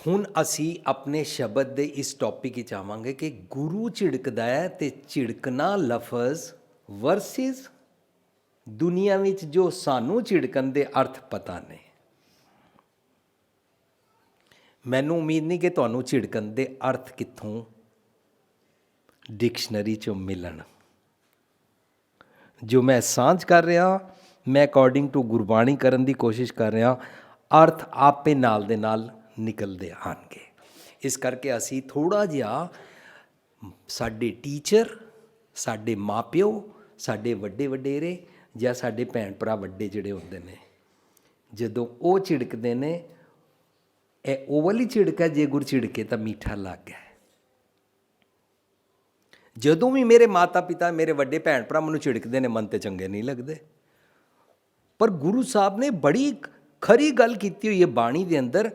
ਹੁਣ ਅਸੀਂ ਆਪਣੇ ਸ਼ਬਦ ਦੇ ਇਸ ਟੌਪਿਕ ਵਿੱਚ ਆਵਾਂਗੇ ਕਿ ਗੁਰੂ ਝਿੜਕਦਾ ਹੈ ਅਤੇ ਝਿੜਕਣਾ ਲਫ਼ਜ਼ ਵਰਸਿਸ ਦੁਨੀਆ ਵਿੱਚ ਜੋ ਸਾਨੂੰ ਝਿੜਕਣ ਦੇ ਅਰਥ ਪਤਾ ਨੇ। ਮੈਨੂੰ ਉਮੀਦ ਨਹੀਂ ਕਿ ਤੁਹਾਨੂੰ ਝਿੜਕਣ ਦੇ ਅਰਥ ਕਿੱਥੋਂ ਡਿਕਸ਼ਨਰੀ 'ਚੋਂ ਮਿਲਣ। ਜੋ ਮੈਂ ਸਾਂਝ ਕਰ ਰਿਹਾ, ਮੈਂ ਅਕੋਰਡਿੰਗ ਟੂ ਗੁਰਬਾਣੀ ਕਰਨ ਦੀ ਕੋਸ਼ਿਸ਼ ਕਰ ਰਿਹਾ, ਅਰਥ ਆਪੇ ਨਾਲ ਦੇ ਨਾਲ ਨਿਕਲਦੇ ਆਉਣਗੇ। ਇਸ ਕਰਕੇ ਅਸੀਂ ਥੋੜ੍ਹਾ ਜਿਹਾ ਸਾਡੇ ਟੀਚਰ, ਸਾਡੇ ਮਾਪਿਓ, ਸਾਡੇ ਵੱਡੇ ਵਡੇਰੇ ਜਾਂ ਸਾਡੇ ਭੈਣ ਭਰਾ ਵੱਡੇ ਜਿਹੜੇ ਹੁੰਦੇ ਨੇ, ਜਦੋਂ ਉਹ ਝਿੜਕਦੇ ਨੇ, ਇਹ ਉਹ ਵਾਲੀ ਝਿੜਕ ਹੈ, ਜੇ ਗੁਰ ਝਿੜਕੇ ਤਾਂ ਮਿੱਠਾ ਲੱਗ ਹੈ। ਜਦੋਂ ਵੀ ਮੇਰੇ ਮਾਤਾ ਪਿਤਾ, ਮੇਰੇ ਵੱਡੇ ਭੈਣ ਭਰਾ ਮੈਨੂੰ ਝਿੜਕਦੇ ਨੇ, ਮਨ ਤੇ ਚੰਗੇ ਨਹੀਂ ਲੱਗਦੇ। ਪਰ ਗੁਰੂ ਸਾਹਿਬ ਨੇ ਬੜੀ ਖਰੀ ਗੱਲ ਕੀਤੀ ਹੋਈ ਹੈ ਬਾਣੀ ਦੇ ਅੰਦਰ।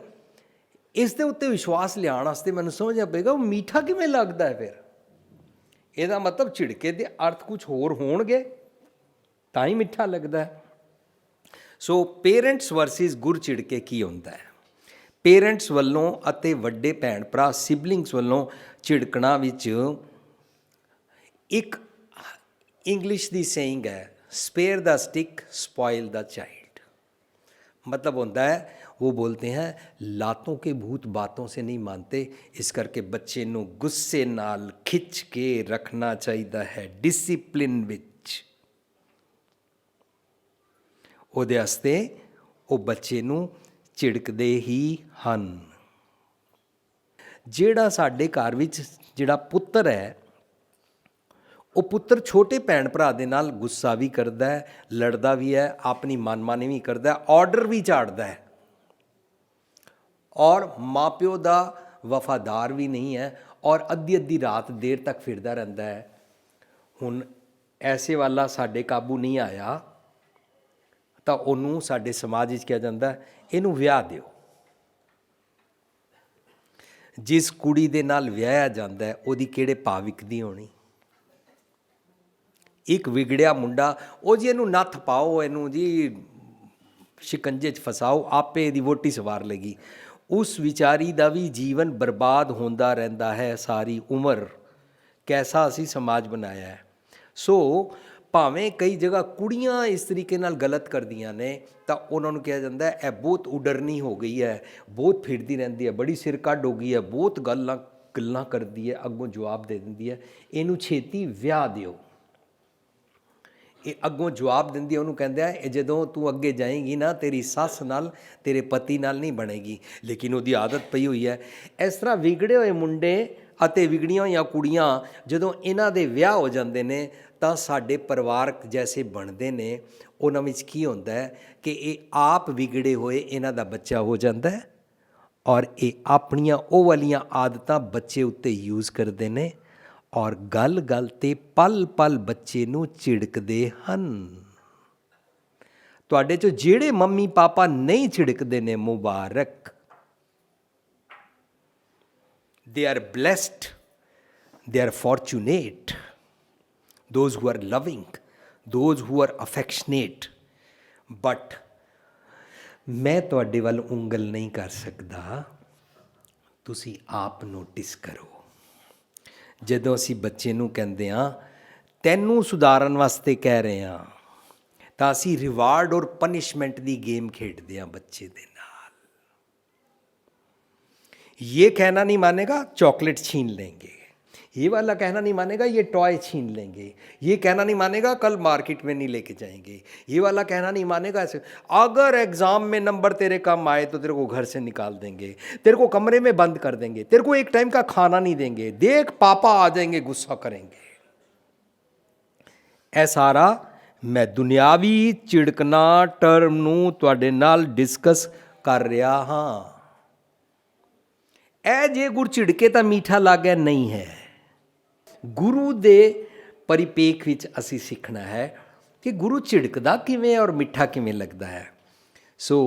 ਇਸ ਦੇ ਉੱਤੇ ਵਿਸ਼ਵਾਸ ਲਿਆਉਣ ਵਾਸਤੇ ਮੈਨੂੰ ਸਮਝਣਾ ਪਏਗਾ ਉਹ ਮਿੱਠਾ ਕਿਵੇਂ ਲੱਗਦਾ ਹੈ। ਫਿਰ ਇਹਦਾ ਮਤਲਬ ਝਿੜਕੇ ਦੇ ਅਰਥ ਕੁਝ ਹੋਰ ਹੋਣਗੇ ਤਾਂ ਹੀ ਮਿੱਠਾ ਲੱਗਦਾ ਹੈ। ਸੋ ਪੇਰੈਂਟਸ ਵਰਸਿਸ ਗੁਰ ਝਿੜਕੇ ਕੀ ਹੁੰਦਾ ਹੈ? ਪੇਰੈਂਟਸ ਵੱਲੋਂ ਅਤੇ ਵੱਡੇ ਭੈਣ ਭਰਾ ਸਿਬਲਿੰਗਸ ਵੱਲੋਂ ਝਿੜਕਣਾ ਵਿੱਚ ਇੱਕ ਇੰਗਲਿਸ਼ ਦੀ ਸੇਇੰਗ ਹੈ, spare the stick spoil the child. मतलब होता है, वो बोलते हैं लातों के भूत बातों से नहीं मानते, इस करके बच्चे नूं गुस्से नाल खिंच के रखना चाहिए है, डिसिप्लिन विच। ਉਹਦੇ ਵਾਸਤੇ ਉਹ ਬੱਚੇ ਨੂੰ ਝਿੜਕਦੇ ਹੀ ਹਨ। ਜਿਹੜਾ ਸਾਡੇ ਘਰ ਵਿੱਚ ਜਿਹੜਾ ਪੁੱਤਰ ਹੈ, ਉਹ ਪੁੱਤਰ ਛੋਟੇ ਭੈਣ ਭਰਾ ਦੇ ਨਾਲ ਗੁੱਸਾ ਵੀ ਕਰਦਾ ਹੈ, ਲੜਦਾ ਵੀ ਹੈ, ਆਪਣੀ ਮਨਮਾਨੀ ਵੀ ਕਰਦਾ ਹੈ, ਆਰਡਰ ਵੀ ਝਾੜਦਾ ਹੈ, ਔਰ ਮਾਂ ਪਿਓ ਦਾ ਵਫਾਦਾਰ ਵੀ ਨਹੀਂ ਹੈ, ਔਰ ਅੱਧੀ ਅੱਧੀ ਰਾਤ ਦੇਰ ਤੱਕ ਫਿਰਦਾ ਰਹਿੰਦਾ ਹੈ। ਹੁਣ ਐਸੇ ਵਾਲਾ ਸਾਡੇ ਕਾਬੂ ਨਹੀਂ ਆਇਆ ਤਾਂ ਉਹਨੂੰ ਸਾਡੇ ਸਮਾਜ ਵਿੱਚ ਕਿਹਾ ਜਾਂਦਾ, ਇਹਨੂੰ ਵਿਆਹ ਦਿਓ। ਜਿਸ ਕੁੜੀ ਦੇ ਨਾਲ ਵਿਆਹਿਆ ਜਾਂਦਾ ਹੈ, ਉਹਦੀ ਕਿਹੜੇ ਭਾਅ ਵਿਕਦੀ ਹੋਣੀ। ਇੱਕ ਵਿਗੜਿਆ ਮੁੰਡਾ, ਉਹ ਜੀ ਇਹਨੂੰ ਨੱਥ ਪਾਓ, ਇਹਨੂੰ ਜੀ ਸ਼ਿਕੰਜੇ 'ਚ ਫਸਾਓ, ਆਪੇ ਇਹਦੀ ਵੋਟੀ ਸਵਾਰ ਲੇਗੀ। ਉਸ ਵਿਚਾਰੀ ਦਾ ਵੀ ਜੀਵਨ ਬਰਬਾਦ ਹੁੰਦਾ ਰਹਿੰਦਾ ਹੈ ਸਾਰੀ ਉਮਰ। ਕੈਸਾ ਅਸੀਂ ਸਮਾਜ ਬਣਾਇਆ ਹੈ। ਸੋ ਭਾਵੇਂ ਕਈ ਜਗ੍ਹਾ ਕੁੜੀਆਂ ਇਸ ਤਰੀਕੇ ਨਾਲ ਗਲਤ ਕਰਦੀਆਂ ਨੇ ਤਾਂ ਉਹਨਾਂ ਨੂੰ ਕਿਹਾ ਜਾਂਦਾ ਇਹ ਬਹੁਤ ਉਡਰਨੀ ਹੋ ਗਈ ਹੈ, ਬਹੁਤ ਫਿਰਦੀ ਰਹਿੰਦੀ ਹੈ, ਬੜੀ ਸਿਰ ਕੱਢ ਹੋ ਗਈ ਹੈ, ਬਹੁਤ ਗੱਲਾਂ ਕਰਦੀ ਹੈ, ਅੱਗੋਂ ਜਵਾਬ ਦੇ ਦਿੰਦੀ ਹੈ, ਇਹਨੂੰ ਛੇਤੀ ਵਿਆਹ ਦਿਓ। ਇਹ ਅੱਗੋਂ ਜਵਾਬ ਦਿੰਦੀ ਹੈ, ਉਹਨੂੰ ਕਹਿੰਦਾ ਇਹ ਜਦੋਂ ਤੂੰ ਅੱਗੇ ਜਾਏਂਗੀ ਨਾ, ਤੇਰੀ ਸੱਸ ਨਾਲ, ਤੇਰੇ ਪਤੀ ਨਾਲ ਨਹੀਂ ਬਣੇਗੀ। ਲੇਕਿਨ ਉਹਦੀ ਆਦਤ ਪਈ ਹੋਈ ਹੈ। ਇਸ ਤਰ੍ਹਾਂ ਵਿਗੜੇ ਹੋਏ ਮੁੰਡੇ ਅਤੇ ਵਿਗੜੀਆਂ ਹੋਈਆਂ ਕੁੜੀਆਂ ਜਦੋਂ ਇਹਨਾਂ ਦੇ ਵਿਆਹ ਹੋ ਜਾਂਦੇ ਨੇ ਤਾਂ ਸਾਡੇ ਪਰਿਵਾਰਕ ਜੈਸੇ ਬਣਦੇ ਨੇ। ਉਹਨਾਂ ਵਿੱਚ ਕੀ ਹੁੰਦਾ ਹੈ ਕਿ ਇਹ ਆਪ ਵਿਗੜੇ ਹੋਏ ਇਹਨਾਂ ਦਾ ਬੱਚਾ ਹੋ ਜਾਂਦਾ ਹੈ, ਔਰ ਇਹ ਆਪਣੀਆਂ ਉਹ ਵਾਲੀਆਂ ਆਦਤਾਂ ਬੱਚੇ ਉੱਤੇ ਯੂਜ਼ ਕਰਦੇ ਨੇ, ਔਰ ਗੱਲ ਗੱਲ 'ਤੇ ਪਲ ਪਲ ਬੱਚੇ ਨੂੰ ਝਿੜਕਦੇ ਹਨ। ਤੁਹਾਡੇ 'ਚੋਂ ਜਿਹੜੇ ਮੰਮੀ ਪਾਪਾ ਨਹੀਂ ਝਿੜਕਦੇ ਨੇ, ਮੁਬਾਰਕ। They are blessed, they are fortunate, those who are loving, those who are affectionate. But ਮੈਂ ਤੁਹਾਡੇ ਵੱਲ ਉਂਗਲ ਨਹੀਂ ਕਰ ਸਕਦਾ, ਤੁਸੀਂ ਆਪ ਨੋਟਿਸ ਕਰੋ। ਜਦੋਂ ਅਸੀਂ ਬੱਚੇ ਨੂੰ ਕਹਿੰਦੇ ਹਾਂ ਤੈਨੂੰ ਸੁਧਾਰਨ ਵਾਸਤੇ ਕਹਿ ਰਹੇ ਹਾਂ, ਤਾਂ ਅਸੀਂ ਰਿਵਾਰਡ ਔਰ ਪਨਿਸ਼ਮੈਂਟ ਦੀ ਗੇਮ ਖੇਡਦੇ ਹਾਂ ਬੱਚੇ ਦੇ ਨਾਲ। ये कहना नहीं मानेगा, चॉकलेट छीन लेंगे। ये वाला कहना नहीं मानेगा, ये टॉय छीन लेंगे। ये कहना नहीं मानेगा, कल मार्केट में नहीं लेके जाएंगे। ये वाला कहना नहीं मानेगा, ऐसे अगर एग्ज़ाम में नंबर तेरे कम आए तो तेरे को घर से निकाल देंगे, तेरे को कमरे में बंद कर देंगे, तेरे को एक टाइम का खाना नहीं देंगे, देख पापा आ जाएंगे, गुस्सा करेंगे। ਇਹ ਸਾਰਾ ਮੈਂ ਦੁਨਿਆਵੀ ਝਿੜਕਣਾ ਟਰਮ ਨੂੰ ਤੁਹਾਡੇ ਨਾਲ ਡਿਸਕਸ ਕਰ ਰਿਹਾ ਹਾਂ। ਇਹ ਜੇ ਗੁਰ ਝਿੜਕੇ ਤਾਂ ਮਿੱਠਾ ਲੱਗੇ ਨਹੀਂ ਹੈ। ਗੁਰੂ ਦੇ ਪਰਿਪੇਖ ਵਿੱਚ ਅਸੀਂ ਸਿੱਖਣਾ ਹੈ ਕਿ ਗੁਰੂ ਝਿੜਕਦਾ ਕਿਵੇਂ ਔਰ ਮਿੱਠਾ ਕਿਵੇਂ ਲੱਗਦਾ ਹੈ। ਸੋ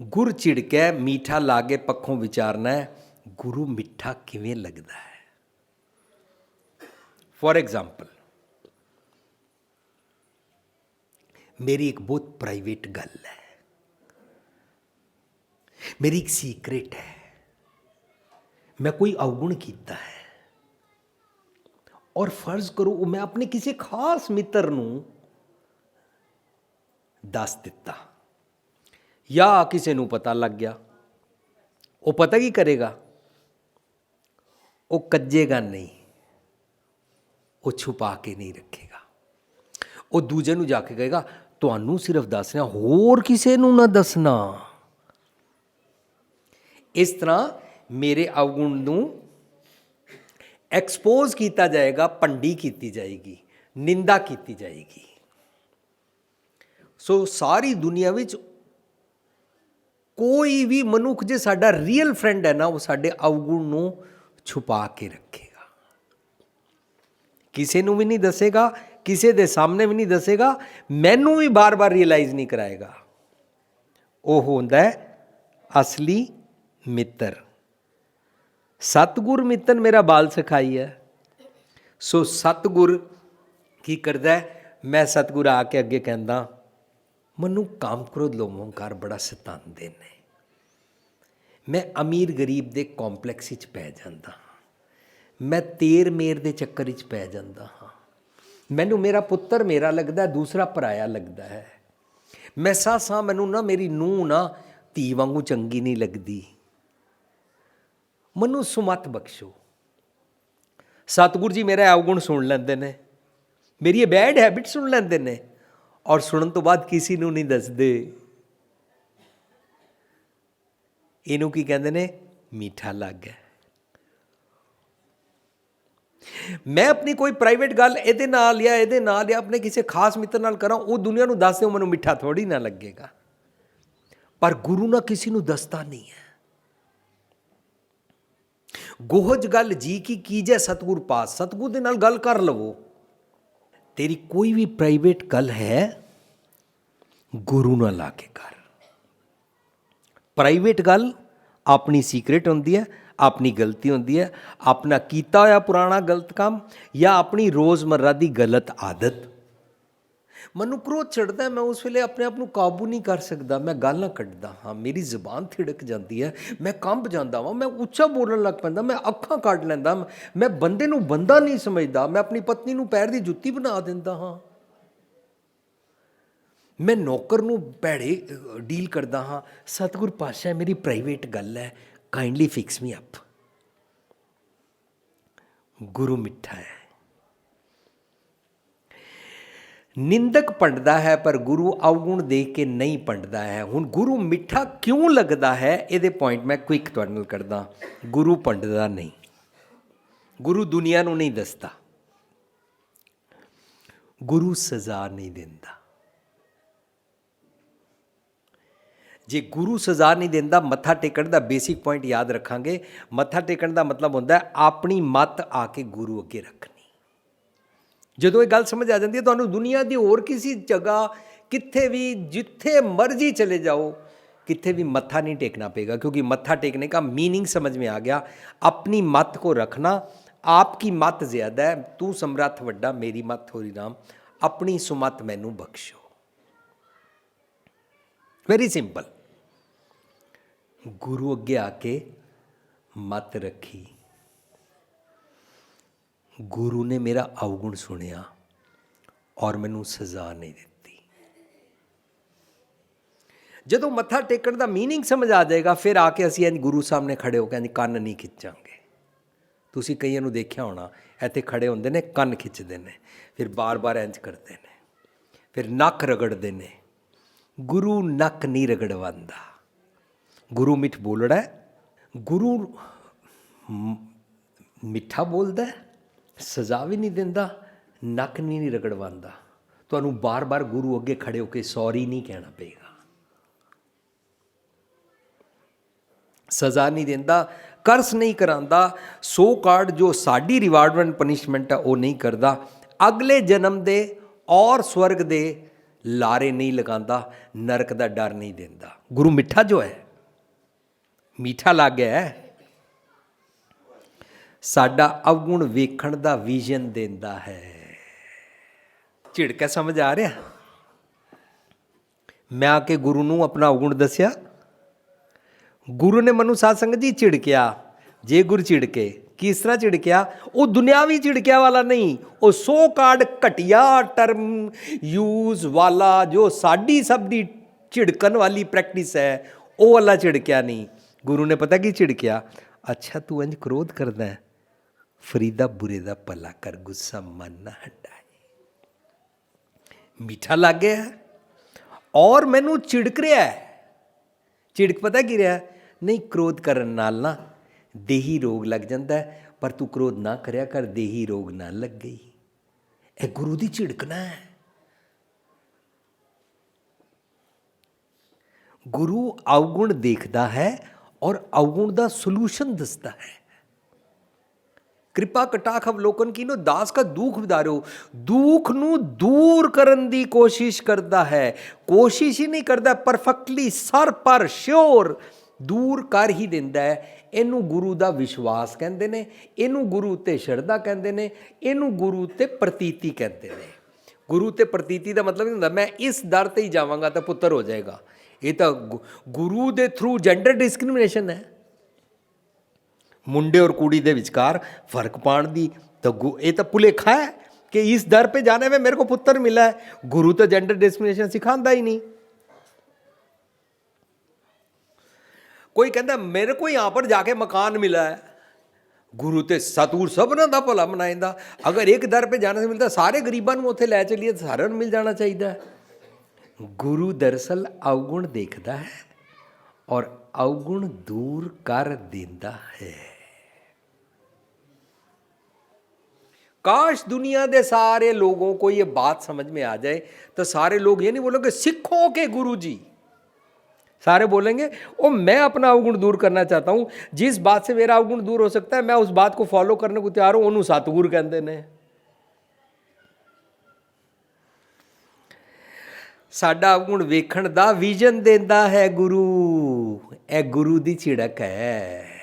ਗੁਰ ਝਿੜਕੇ ਮਿੱਠਾ ਲਾਗੇ ਪੱਖੋਂ ਵਿਚਾਰਨਾ ਹੈ, ਗੁਰੂ ਮਿੱਠਾ ਕਿਵੇਂ ਲੱਗਦਾ ਹੈ। ਫॉर एग्जाम्पल, मेरी एक बहुत प्राइवेट गल है। मेरी एक सीक्रेट है, मैं कोई अवगुण कीता है और फर्ज करो मैं अपने किसी खास मित्र ਨੂੰ ਦੱਸ ਦਿੱਤਾ ਜਾਂ ਕਿਸੇ ਨੂੰ ਪਤਾ ਲੱਗ ਗਿਆ, ਉਹ ਪਤਾ ਕੀ ਕਰੇਗਾ? ਉਹ ਕੱਜੇਗਾ ਨਹੀਂ, ਉਹ ਛੁਪਾ ਕੇ ਨਹੀਂ ਰੱਖੇਗਾ। ਉਹ ਦੂਜੇ ਨੂੰ ਜਾ ਕੇ ਕਹੇਗਾ ਤੁਹਾਨੂੰ ਸਿਰਫ ਦੱਸਣਾ, ਹੋਰ ਕਿਸੇ ਨੂੰ ਨਾ ਦੱਸਣਾ। ਇਸ ਤਰ੍ਹਾਂ ਮੇਰੇ ਅਵਗੁਣ ਨੂੰ ਐਕਸਪੋਜ਼ ਕੀਤਾ ਜਾਏਗਾ, ਭੰਡੀ ਕੀਤੀ ਜਾਏਗੀ, ਨਿੰਦਾ ਕੀਤੀ ਜਾਏਗੀ। ਸੋ ਸਾਰੀ ਦੁਨੀਆ ਵਿੱਚ ਕੋਈ ਵੀ ਮਨੁੱਖ ਜੇ ਸਾਡਾ ਰੀਅਲ ਫਰੈਂਡ ਹੈ ਨਾ, ਉਹ ਸਾਡੇ ਅਵਗੁਣ ਨੂੰ ਛੁਪਾ ਕੇ ਰੱਖੇਗਾ, ਕਿਸੇ ਨੂੰ ਵੀ ਨਹੀਂ ਦੱਸੇਗਾ, ਕਿਸੇ ਦੇ ਸਾਹਮਣੇ ਵੀ ਨਹੀਂ ਦੱਸੇਗਾ, ਮੈਨੂੰ ਵੀ ਬਾਰ-ਬਾਰ ਰਿਅਲਾਈਜ਼ ਨਹੀਂ ਕਰਾਏਗਾ। ਉਹ ਹੁੰਦਾ ਹੈ ਅਸਲੀ ਮਿੱਤਰ। ਸਤਿਗੁਰ ਮਿੱਤਰ ਮੇਰਾ ਬਾਲ ਸਿਖਾਈ ਹੈ। ਸੋ ਸਤਿਗੁਰ ਕੀ ਕਰਦਾ? ਮੈਂ ਸਤਿਗੁਰ ਆ ਕੇ ਅੱਗੇ ਕਹਿੰਦਾ ਮੈਨੂੰ ਕਾਮ ਕ੍ਰੋਧ ਲੋਭ ਹੰਕਾਰ ਬੜਾ ਸਤਾਉਂਦੇ ਨੇ, ਮੈਂ ਅਮੀਰ ਗਰੀਬ ਦੇ ਕੰਪਲੈਕਸ ਵਿੱਚ ਪੈ ਜਾਂਦਾ ਹਾਂ, ਮੈਂ ਤੇਰ ਮੇਰ ਦੇ ਚੱਕਰ ਵਿੱਚ ਪੈ ਜਾਂਦਾ ਹਾਂ, ਮੈਨੂੰ ਮੇਰਾ ਪੁੱਤਰ ਮੇਰਾ ਲੱਗਦਾ, ਦੂਸਰਾ ਪਰਾਇਆ ਲੱਗਦਾ ਹੈ, ਮੈਂ ਸਾਂ ਮੈਨੂੰ ਨਾ ਮੇਰੀ ਨੂੰਹ ਨਾ ਧੀ ਵਾਂਗੂ ਚੰਗੀ ਨਹੀਂ ਲੱਗਦੀ, ਮੈਨੂੰ ਸੁਮਤ ਬਖਸ਼ੋ। ਸਤਿਗੁਰੂ ਜੀ ਮੇਰਾ ਅਵਗੁਣ ਸੁਣ ਲੈਂਦੇ ਨੇ, ਮੇਰੀ ਇਹ ਬੈਡ ਹੈਬਿਟ ਸੁਣ ਲੈਂਦੇ ਨੇ ਔਰ ਸੁਣਨ ਤੋਂ ਬਾਅਦ ਕਿਸੇ ਨੂੰ ਨਹੀਂ ਦੱਸਦੇ। ਇਹਨੂੰ ਕੀ ਕਹਿੰਦੇ ਨੇ? ਮਿੱਠਾ ਲੱਗ ਗਿਆ। ਮੈਂ ਆਪਣੀ ਕੋਈ ਪ੍ਰਾਈਵੇਟ ਗੱਲ ਇਹਦੇ ਨਾਲ ਜਾਂ ਆਪਣੇ ਕਿਸੇ ਖਾਸ ਮਿੱਤਰ ਨਾਲ ਕਰਾਂ, ਉਹ ਦੁਨੀਆ ਨੂੰ ਦੱਸ ਦਿਓ, ਮੈਨੂੰ ਮਿੱਠਾ ਥੋੜੀ ਨਾ ਲੱਗੇਗਾ। ਪਰ ਗੁਰੂ ਨਾ ਕਿਸੇ ਨੂੰ ਦੱਸਦਾ ਨਹੀਂ ਹੈ। ਗੋਹਜ ਗੱਲ ਜੀ ਕੀ ਕੀਜੈ ਸਤਿਗੁਰ ਪਾਸ, ਸਤਿਗੁਰ ਦੇ ਨਾਲ ਗੱਲ ਕਰ ਲਵੋ। ਤੇਰੀ ਕੋਈ ਵੀ ਪ੍ਰਾਈਵੇਟ ਗੱਲ ਹੈ, ਗੁਰੂ ਨਾਲ ਲਾ ਕੇ ਕਰ। ਪ੍ਰਾਈਵੇਟ ਗੱਲ ਆਪਣੀ ਸੀਕ੍ਰੇਟ ਹੁੰਦੀ ਹੈ, ਆਪਣੀ ਗਲਤੀ ਹੁੰਦੀ ਹੈ, ਆਪਣਾ ਕੀਤਾ ਹੋਇਆ ਪੁਰਾਣਾ ਗਲਤ ਕੰਮ ਜਾਂ ਆਪਣੀ ਰੋਜ਼ਮर्रा ਦੀ ਗਲਤ ਆਦਤ। ਮੈਨੂੰ ਕ੍ਰੋਧ ਚੜ੍ਹਦਾ, ਮੈਂ ਉਸ ਵੇਲੇ ਆਪਣੇ ਆਪ ਨੂੰ ਕਾਬੂ ਨਹੀਂ ਕਰ ਸਕਦਾ, ਮੈਂ ਗਾਲਾਂ ਕੱਢਦਾ ਹਾਂ, ਮੇਰੀ ਜ਼ੁਬਾਨ ਥਿੜਕ ਜਾਂਦੀ ਹੈ, ਮੈਂ ਕੰਬ ਜਾਂਦਾ ਵਾਂ, ਮੈਂ ਉੱਚਾ ਬੋਲਣ ਲੱਗ ਪੈਂਦਾ, ਮੈਂ ਅੱਖਾਂ ਕੱਢ ਲੈਂਦਾ, ਮੈਂ ਬੰਦੇ ਨੂੰ ਬੰਦਾ ਨਹੀਂ ਸਮਝਦਾ, ਮੈਂ ਆਪਣੀ ਪਤਨੀ ਨੂੰ ਪੈਰ ਦੀ ਜੁੱਤੀ ਬਣਾ ਦਿੰਦਾ ਹਾਂ, ਮੈਂ ਨੌਕਰ ਨੂੰ ਭੈੜੇ ਡੀਲ ਕਰਦਾ ਹਾਂ। ਸਤਿਗੁਰ ਪਾਤਸ਼ਾਹ ਮੇਰੀ ਪ੍ਰਾਈਵੇਟ ਗੱਲ ਹੈ, ਕਾਈਂਡਲੀ ਫਿਕਸ ਮੀ ਅਪ। ਗੁਰੂ ਮਿੱਠਾ ਹੈ। ਨਿੰਦਕ ਭੰਡਦਾ ਹੈ ਪਰ ਗੁਰੂ ਅਵਗੁਣ ਦੇਖ ਕੇ ਨਹੀਂ ਭੰਡਦਾ ਹੈ। ਹੁਣ ਗੁਰੂ ਮਿੱਠਾ ਕਿਉਂ ਲੱਗਦਾ ਹੈ, ਇਹਦੇ ਪੁਆਇੰਟ ਮੈਂ ਕੁਇਕ ਤੁਹਾਡੇ ਨਾਲ ਕਰਦਾ। ਗੁਰੂ ਭੰਡਦਾ ਨਹੀਂ, ਗੁਰੂ ਦੁਨੀਆ ਨੂੰ ਨਹੀਂ ਦੱਸਦਾ, ਗੁਰੂ ਸਜ਼ਾ ਨਹੀਂ ਦਿੰਦਾ। ਜੇ ਗੁਰੂ ਸਜ਼ਾ ਨਹੀਂ ਦਿੰਦਾ, ਮੱਥਾ ਟੇਕਣ ਦਾ ਬੇਸਿਕ ਪੁਆਇੰਟ ਯਾਦ ਰੱਖਾਂਗੇ। ਮੱਥਾ ਟੇਕਣ ਦਾ ਮਤਲਬ ਹੁੰਦਾ ਆਪਣੀ ਮੱਤ ਆ ਕੇ ਗੁਰੂ ਅੱਗੇ ਰੱਖਣੀ। ਜਦੋਂ ਇਹ ਗੱਲ ਸਮਝ ਆ ਜਾਂਦੀ ਹੈ, ਤੁਹਾਨੂੰ ਦੁਨੀਆ ਦੀ ਹੋਰ ਕਿਸੇ ਜਗ੍ਹਾ ਕਿੱਥੇ ਵੀ ਜਿੱਥੇ ਮਰਜ਼ੀ ਚਲੇ ਜਾਓ, कितने भी मत्था नहीं टेकना पड़ेगा, क्योंकि मत्था टेकने का मीनिंग समझ में आ गया। अपनी मत को रखना, आपकी मत ज़्यादा है, तू समर्थ वड्डा, मेरी मत थोड़ी राम, अपनी सुमत मैनू बख्शो। Very simple. गुरु अगे आके मत रखी, गुरु ने मेरा अवगुण सुनिया और मैनू सज़ा नहीं दी। ਜਦੋਂ ਮੱਥਾ ਟੇਕਣ ਦਾ ਮੀਨਿੰਗ ਸਮਝ ਆ ਜਾਏਗਾ, ਫਿਰ ਆ ਕੇ ਅਸੀਂ ਇੰਝ ਗੁਰੂ ਸਾਹਮਣੇ ਖੜੇ ਹੋ ਕੇ ਇੰਝ ਕੰਨ ਨਹੀਂ ਖਿੱਚਾਂਗੇ। ਤੁਸੀਂ ਕਈਆਂ ਨੂੰ ਦੇਖਿਆ ਹੋਣਾ, ਇੱਥੇ ਖੜੇ ਹੁੰਦੇ ਨੇ, ਕੰਨ ਖਿੱਚਦੇ ਨੇ, ਫਿਰ ਬਾਰ-ਬਾਰ ਇੰਝ ਕਰਦੇ ਨੇ, ਫਿਰ ਨੱਕ ਰਗੜਦੇ ਨੇ। ਗੁਰੂ ਨੱਕ ਨਹੀਂ ਰਗੜਵਾਉਂਦਾ, ਗੁਰੂ ਮਿੱਠ ਬੋਲੜਾ, ਗੁਰੂ ਮਿੱਠਾ ਬੋਲਦਾ, ਸਜ਼ਾ ਵੀ ਨਹੀਂ ਦਿੰਦਾ, ਨੱਕ ਨਹੀਂ ਰਗੜਵਾਉਂਦਾ। ਤੁਹਾਨੂੰ ਬਾਰ-ਬਾਰ ਗੁਰੂ ਅੱਗੇ ਖੜੇ ਹੋ ਕੇ ਸੌਰੀ ਨਹੀਂ ਕਹਿਣਾ ਪਏਗਾ, ਸਜ਼ਾ ਨਹੀਂ ਦਿੰਦਾ, ਕਰਸ ਨਹੀਂ ਕਰਾਂਦਾ, ਸੋ ਕਾਰਡ ਜੋ ਸਾਡੀ ਰਿਵਾਰਡ ਐਂਡ ਪਨਿਸ਼ਮੈਂਟ ਹੈ ਉਹ ਨਹੀਂ ਕਰਦਾ, ਅਗਲੇ ਜਨਮ ਦੇ ਔਰ ਸਵਰਗ ਦੇ ਲਾਰੇ ਨਹੀਂ ਲਗਾਉਂਦਾ, ਨਰਕ ਦਾ ਡਰ ਨਹੀਂ ਦਿੰਦਾ। ਗੁਰੂ ਮਿੱਠਾ ਜੋ ਹੈ, ਮਿੱਠਾ ਲੱਗ ਗਿਆ ਹੈ, ਸਾਡਾ ਅਵਗੁਣ ਵੇਖਣ ਦਾ ਵਿਜ਼ਨ ਦਿੰਦਾ ਹੈ। ਝਿੜਕਾ ਸਮਝ ਆ ਰਿਹਾ? ਮੈਂ ਆ ਕੇ ਗੁਰੂ ਨੂੰ ਆਪਣਾ ਅਵਗੁਣ ਦੱਸਿਆ, ਗੁਰੂ ਨੇ ਮੈਨੂੰ ਸਾਧ ਸੰਗਤ ਜੀ ਝਿੜਕਿਆ, ਜੇ ਗੁਰ ਝਿੜਕੇ ਕਿਸ ਤਰ੍ਹਾਂ ਝਿੜਕਿਆ, ਉਹ ਦੁਨਿਆਵੀ ਝਿੜਕਿਆ ਵਾਲਾ ਨਹੀਂ, ਉਹ ਸੋ ਕਾਰਡ ਘਟੀਆ ਟਰਮ ਯੂਜ਼ ਵਾਲਾ ਜੋ ਸਾਡੀ ਸਭ ਦੀ ਝਿੜਕਣ ਵਾਲੀ ਪ੍ਰੈਕਟਿਸ ਹੈ, ਉਹ ਵਾਲਾ ਝਿੜਕਿਆ ਨਹੀਂ। ਗੁਰੂ ਨੇ ਪਤਾ ਕੀ ਝਿੜਕਿਆ, ਅੱਛਾ ਤੂੰ ਇੰਝ ਕ੍ਰੋਧ ਕਰਦਾ ਹੈ, ਫਰੀਦਾ ਬੁਰੇ ਦਾ ਭਲਾ ਕਰ, ਗੁੱਸਾ ਮਨ ਨਾ ਹਟਾਏ। ਮਿੱਠਾ ਲੱਗ ਗਿਆ ਔਰ ਮੈਨੂੰ ਝਿੜਕ ਰਿਹਾ ਹੈ। ਝਿੜਕ ਪਤਾ ਕੀ ਰਿਹਾ, ਨਹੀਂ ਕ੍ਰੋਧ ਕਰਨ ਨਾਲ ਨਾ ਦੇਹੀ ਰੋਗ ਲੱਗ ਜਾਂਦਾ, ਪਰ ਤੂੰ ਕ੍ਰੋਧ ਨਾ ਕਰਿਆ ਕਰ, ਦੇਹੀ ਰੋਗ ਨਾ ਲੱਗੇ। ਇਹ ਗੁਰੂ ਦੀ ਝਿੜਕਣਾ ਹੈ। ਗੁਰੂ ਅਵਗੁਣ ਦੇਖਦਾ ਹੈ ਔਰ ਅਵਗੁਣ ਦਾ ਸੋਲੂਸ਼ਨ ਦੱਸਦਾ ਹੈ। ਕਿਰਪਾ ਕਟਾਖ ਅਵਲੋਕਨ ਕੀਨੋ, ਦਾਸ ਕਾ ਦੁੱਖ ਵਿਦਾਰੋ, ਦੁੱਖ ਨੂੰ ਦੂਰ ਕਰਨ ਦੀ ਕੋਸ਼ਿਸ਼ ਕਰਦਾ ਹੈ। ਕੋਸ਼ਿਸ਼ ਹੀ ਨਹੀਂ ਕਰਦਾ, ਪਰਫੈਕਟਲੀ ਸਰ ਪਰ ਸ਼ੋਰ ਦੂਰ ਕਰ ਹੀ ਦਿੰਦਾ ਹੈ। ਇਹਨੂੰ ਗੁਰੂ ਦਾ ਵਿਸ਼ਵਾਸ ਕਹਿੰਦੇ ਨੇ, ਇਹਨੂੰ ਗੁਰੂ ਤੇ ਸ਼ਰਧਾ ਕਹਿੰਦੇ ਨੇ, ਇਹਨੂੰ ਗੁਰੂ ਤੇ ਪ੍ਰਤੀਤੀ ਕਹਿੰਦੇ ਨੇ। ਗੁਰੂ ਤੇ ਪ੍ਰਤੀਤੀ ਦਾ ਮਤਲਬ ਇਹ ਹੁੰਦਾ ਮੈਂ ਇਸ ਦਰ ਤੇ ਹੀ ਜਾਵਾਂਗਾ ਤਾਂ ਪੁੱਤਰ ਹੋ ਜਾਏਗਾ। ਇਹ ਤਾਂ ਗੁਰੂ ਦੇ ਥਰੂ ਜੈਂਡਰ ਡਿਸਕ੍ਰਿਮੀਨੇਸ਼ਨ ਹੈ। ਮੁੰਡੇ ਔਰ ਕੁੜੀ ਦੇ ਵਿਚਕਾਰ ਫਰਕ ਪਾਉਣ ਦੀ ਤਾਂ ਇਹ ਤਾਂ ਭੁਲੇਖਾ ਹੈ ਕਿ ਇਸ ਦਰ पे जाने में मेरे को पुत्र मिला है। गुरु तो जेंडर डिस्क्रिमिनेशन सिखाता ही नहीं। कोई कहता मेरे को यहाँ पर जाके मकान मिला है, गुरु तो सतगुर सबना दा भला मनाइंदा। अगर एक दर पे जाने से मिलता सारे गरीबां नूं उत्थे लै चलीए तो सारिਆਂ ਨੂੰ मिल जाना चाहिए। गुरु दरअसल अवगुण देखता है और अवगुण दूर कर देता है। काश दुनिया के सारे लोगों को ये बात समझ में आ जाए तो सारे लोग ये नहीं बोलेंगे सिखों के गुरु जी, सारे बोलेंगे ओ मैं अपना अवगुण दूर करना चाहता हूँ, जिस बात से मेरा अवगुण दूर हो सकता है मैं उस बात को फॉलो करने को तैयार हूँ, उन्होंने सतगुर कहते ने। साडा अवगुण वेखण दा विजन देंदा है गुरु, ए गुरु दी झिड़क है।